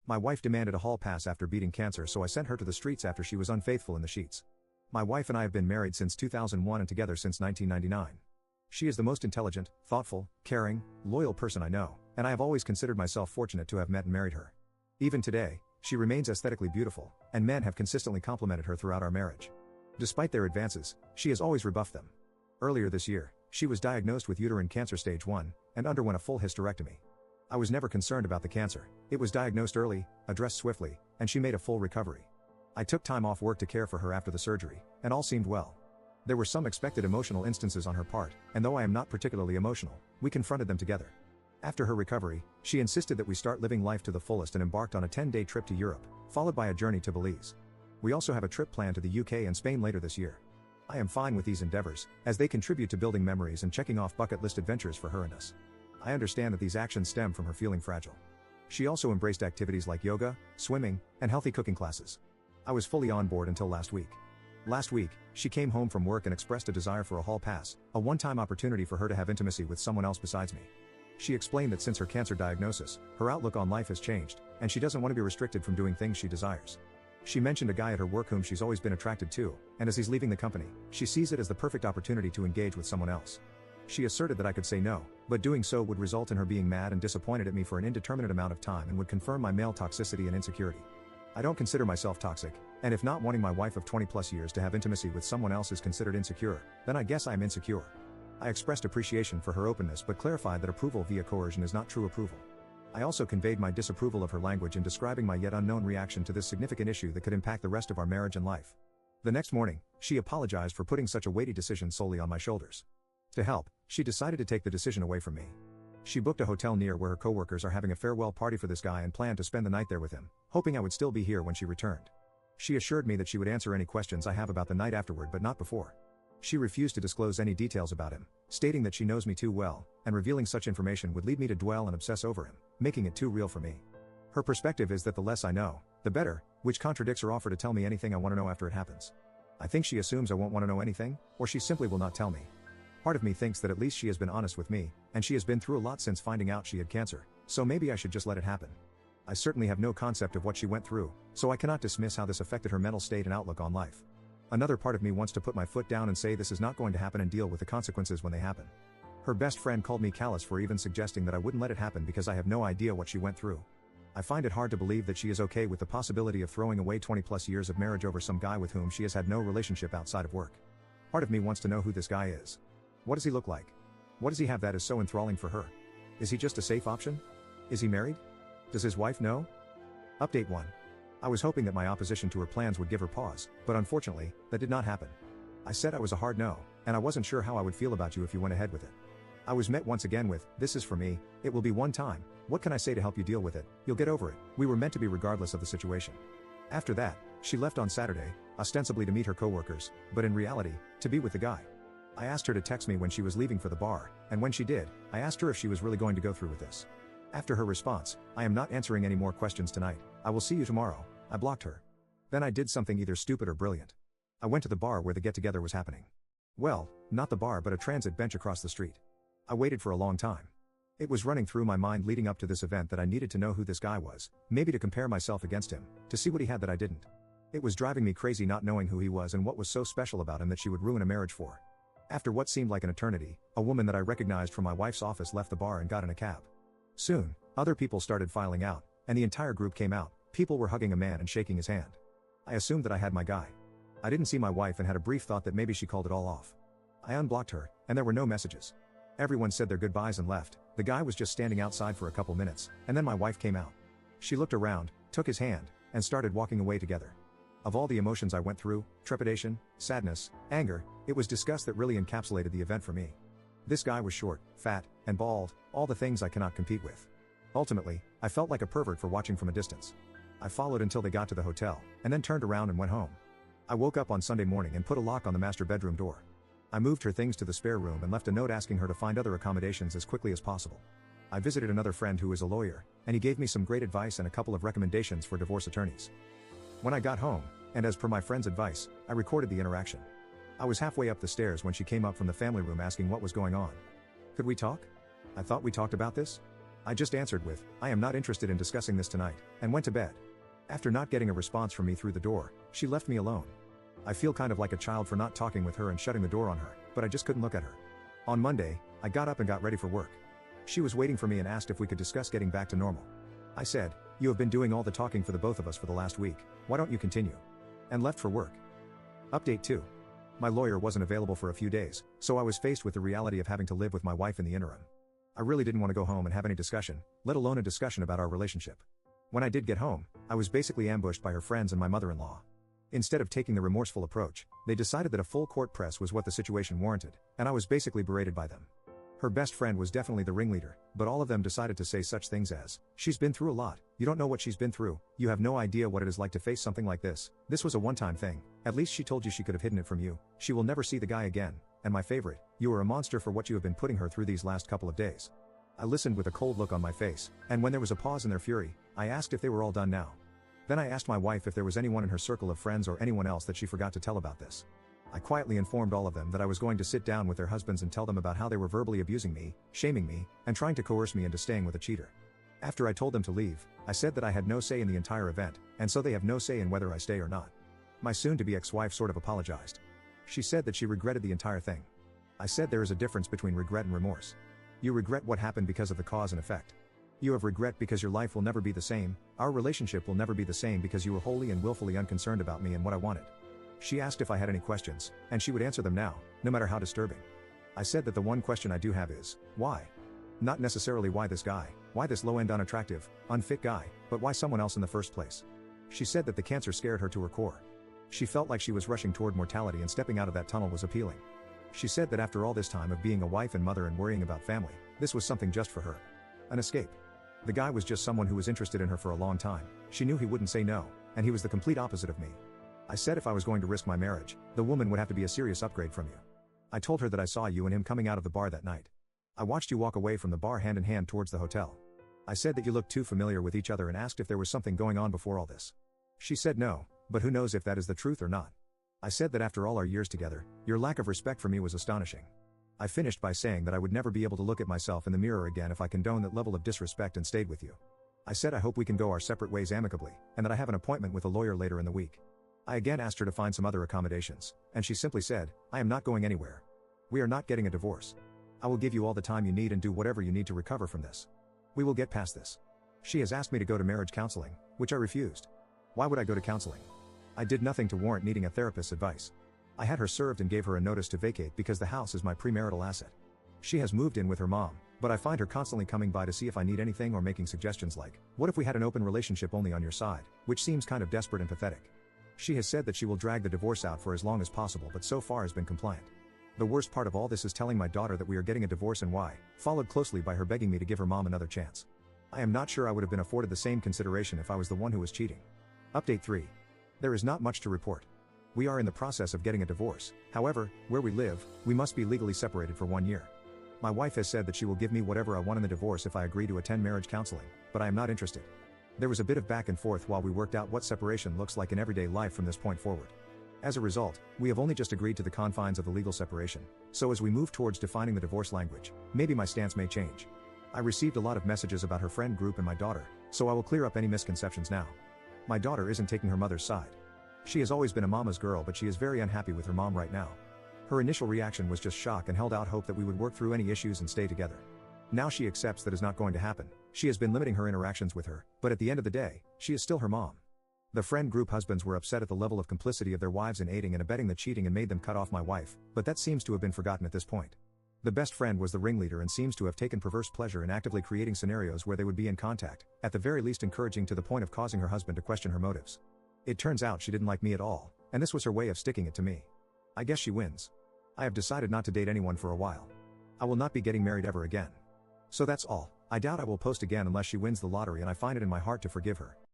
My wife demanded a hall pass after beating cancer, so I sent her to the streets after she was unfaithful in the sheets. My wife and I have been married since 2001 and together since 1999. She is the most intelligent, thoughtful, caring, loyal person I know, and I have always considered myself fortunate to have met and married her. Even today, she remains aesthetically beautiful, and men have consistently complimented her throughout our marriage. Despite their advances, she has always rebuffed them. Earlier this year, she was diagnosed with uterine cancer stage 1, and underwent a full hysterectomy. I was never concerned about the cancer. It was diagnosed early, addressed swiftly, and she made a full recovery. I took time off work to care for her after the surgery, and all seemed well. There were some expected emotional instances on her part, and though I am not particularly emotional, we confronted them together. After her recovery, she insisted that we start living life to the fullest and embarked on a 10-day trip to Europe, followed by a journey to Belize. We also have a trip planned to the UK and Spain later this year. I am fine with these endeavors, as they contribute to building memories and checking off bucket list adventures for her and us. I understand that these actions stem from her feeling fragile. She also embraced activities like yoga, swimming, and healthy cooking classes. I was fully on board until last week. Last week, she came home from work and expressed a desire for a hall pass, a one-time opportunity for her to have intimacy with someone else besides me. She explained that since her cancer diagnosis, her outlook on life has changed, and she doesn't want to be restricted from doing things she desires. She mentioned a guy at her work whom she's always been attracted to, and as he's leaving the company, she sees it as the perfect opportunity to engage with someone else. She asserted that I could say no, but doing so would result in her being mad and disappointed at me for an indeterminate amount of time and would confirm my male toxicity and insecurity. I don't consider myself toxic, and if not wanting my wife of 20+ years to have intimacy with someone else is considered insecure, then I guess I am insecure. I expressed appreciation for her openness but clarified that approval via coercion is not true approval. I also conveyed my disapproval of her language in describing my yet unknown reaction to this significant issue that could impact the rest of our marriage and life. The next morning, she apologized for putting such a weighty decision solely on my shoulders. To help, she decided to take the decision away from me. She booked a hotel near where her coworkers are having a farewell party for this guy and planned to spend the night there with him, hoping I would still be here when she returned. She assured me that she would answer any questions I have about the night afterward but not before. She refused to disclose any details about him, stating that she knows me too well, and revealing such information would lead me to dwell and obsess over him, making it too real for me. Her perspective is that the less I know, the better, which contradicts her offer to tell me anything I want to know after it happens. I think she assumes I won't want to know anything, or she simply will not tell me. Part of me thinks that at least she has been honest with me, and she has been through a lot since finding out she had cancer, so maybe I should just let it happen. I certainly have no concept of what she went through, so I cannot dismiss how this affected her mental state and outlook on life. Another part of me wants to put my foot down and say this is not going to happen and deal with the consequences when they happen. Her best friend called me callous for even suggesting that I wouldn't let it happen because I have no idea what she went through. I find it hard to believe that she is okay with the possibility of throwing away 20+ years of marriage over some guy with whom she has had no relationship outside of work. Part of me wants to know who this guy is. What does he look like? What does he have that is so enthralling for her? Is he just a safe option? Is he married? Does his wife know? Update 1. I was hoping that my opposition to her plans would give her pause, but unfortunately, that did not happen. I said I was a hard no, and I wasn't sure how I would feel about you if you went ahead with it. I was met once again with, "This is for me, it will be one time, what can I say to help you deal with it, you'll get over it, we were meant to be regardless of the situation." After that, she left on Saturday, ostensibly to meet her coworkers, but in reality, to be with the guy. I asked her to text me when she was leaving for the bar, and when she did, I asked her if she was really going to go through with this. After her response, "I am not answering any more questions tonight, I will see you tomorrow," I blocked her. Then I did something either stupid or brilliant. I went to the bar where the get-together was happening. Well, not the bar but a transit bench across the street. I waited for a long time. It was running through my mind leading up to this event that I needed to know who this guy was, maybe to compare myself against him, to see what he had that I didn't. It was driving me crazy not knowing who he was and what was so special about him that she would ruin a marriage for. After what seemed like an eternity, a woman that I recognized from my wife's office left the bar and got in a cab. Soon, other people started filing out, and the entire group came out. People were hugging a man and shaking his hand. I assumed that I had my guy. I didn't see my wife and had a brief thought that maybe she called it all off. I unblocked her, and there were no messages. Everyone said their goodbyes and left. The guy was just standing outside for a couple minutes, and then my wife came out. She looked around, took his hand, and started walking away together. Of all the emotions I went through, trepidation, sadness, anger, it was disgust that really encapsulated the event for me. This guy was short, fat, and bald, all the things I cannot compete with. Ultimately, I felt like a pervert for watching from a distance. I followed until they got to the hotel, and then turned around and went home. I woke up on Sunday morning and put a lock on the master bedroom door. I moved her things to the spare room and left a note asking her to find other accommodations as quickly as possible. I visited another friend who is a lawyer, and he gave me some great advice and a couple of recommendations for divorce attorneys. When I got home, and as per my friend's advice, I recorded the interaction. I was halfway up the stairs when she came up from the family room asking what was going on. "Could we talk? I thought we talked about this?" I just answered with, I am not interested in discussing this tonight, and went to bed. After not getting a response from me through the door, she left me alone. I feel kind of like a child for not talking with her and shutting the door on her, but I just couldn't look at her. On Monday, I got up and got ready for work. She was waiting for me and asked if we could discuss getting back to normal. I said, you have been doing all the talking for the both of us for the last week, why don't you continue? And left for work. Update 2. My lawyer wasn't available for a few days, so I was faced with the reality of having to live with my wife in the interim. I really didn't want to go home and have any discussion, let alone a discussion about our relationship. When I did get home, I was basically ambushed by her friends and my mother-in-law. Instead of taking the remorseful approach, they decided that a full court press was what the situation warranted, and I was basically berated by them. Her best friend was definitely the ringleader, but all of them decided to say such things as, she's been through a lot, you don't know what she's been through, you have no idea what it is like to face something like this was a one-time thing, at least she told you she could have hidden it from you, she will never see the guy again, and my favorite, you are a monster for what you have been putting her through these last couple of days. I listened with a cold look on my face, and when there was a pause in their fury, I asked if they were all done now. Then I asked my wife if there was anyone in her circle of friends or anyone else that she forgot to tell about this. I quietly informed all of them that I was going to sit down with their husbands and tell them about how they were verbally abusing me, shaming me, and trying to coerce me into staying with a cheater. After I told them to leave, I said that I had no say in the entire event, and so they have no say in whether I stay or not. My soon-to-be ex-wife sort of apologized. She said that she regretted the entire thing. I said there is a difference between regret and remorse. You regret what happened because of the cause and effect. You have regret because your life will never be the same, our relationship will never be the same because you were wholly and willfully unconcerned about me and what I wanted. She asked if I had any questions, and she would answer them now, no matter how disturbing. I said that the one question I do have is, why? Not necessarily why this guy, why this low-end unattractive, unfit guy, but why someone else in the first place? She said that the cancer scared her to her core. She felt like she was rushing toward mortality and stepping out of that tunnel was appealing. She said that after all this time of being a wife and mother and worrying about family, this was something just for her. An escape. The guy was just someone who was interested in her for a long time, she knew he wouldn't say no, and he was the complete opposite of me. I said if I was going to risk my marriage, the woman would have to be a serious upgrade from you. I told her that I saw you and him coming out of the bar that night. I watched you walk away from the bar hand in hand towards the hotel. I said that you looked too familiar with each other and asked if there was something going on before all this. She said no, but who knows if that is the truth or not. I said that after all our years together, your lack of respect for me was astonishing. I finished by saying that I would never be able to look at myself in the mirror again if I condoned that level of disrespect and stayed with you. I said I hope we can go our separate ways amicably, and that I have an appointment with a lawyer later in the week. I again asked her to find some other accommodations, and she simply said, I am not going anywhere. We are not getting a divorce. I will give you all the time you need and do whatever you need to recover from this. We will get past this. She has asked me to go to marriage counseling, which I refused. Why would I go to counseling? I did nothing to warrant needing a therapist's advice. I had her served and gave her a notice to vacate because the house is my premarital asset. She has moved in with her mom, but I find her constantly coming by to see if I need anything or making suggestions like, what if we had an open relationship only on your side, which seems kind of desperate and pathetic. She has said that she will drag the divorce out for as long as possible but so far has been compliant. The worst part of all this is telling my daughter that we are getting a divorce and why, followed closely by her begging me to give her mom another chance. I am not sure I would have been afforded the same consideration if I was the one who was cheating. Update 3. There is not much to report. We are in the process of getting a divorce, however, where we live, we must be legally separated for 1 year. My wife has said that she will give me whatever I want in the divorce if I agree to attend marriage counseling, but I am not interested. There was a bit of back and forth while we worked out what separation looks like in everyday life from this point forward. As a result, we have only just agreed to the confines of the legal separation, so as we move towards defining the divorce language, maybe my stance may change. I received a lot of messages about her friend group and my daughter, so I will clear up any misconceptions now. My daughter isn't taking her mother's side. She has always been a mama's girl, but she is very unhappy with her mom right now. Her initial reaction was just shock and held out hope that we would work through any issues and stay together. Now she accepts that is not going to happen. She has been limiting her interactions with her, but at the end of the day, she is still her mom. The friend group husbands were upset at the level of complicity of their wives in aiding and abetting the cheating and made them cut off my wife, but that seems to have been forgotten at this point. The best friend was the ringleader and seems to have taken perverse pleasure in actively creating scenarios where they would be in contact, at the very least encouraging to the point of causing her husband to question her motives. It turns out she didn't like me at all, and this was her way of sticking it to me. I guess she wins. I have decided not to date anyone for a while. I will not be getting married ever again. So that's all. I doubt I will post again unless she wins the lottery and I find it in my heart to forgive her.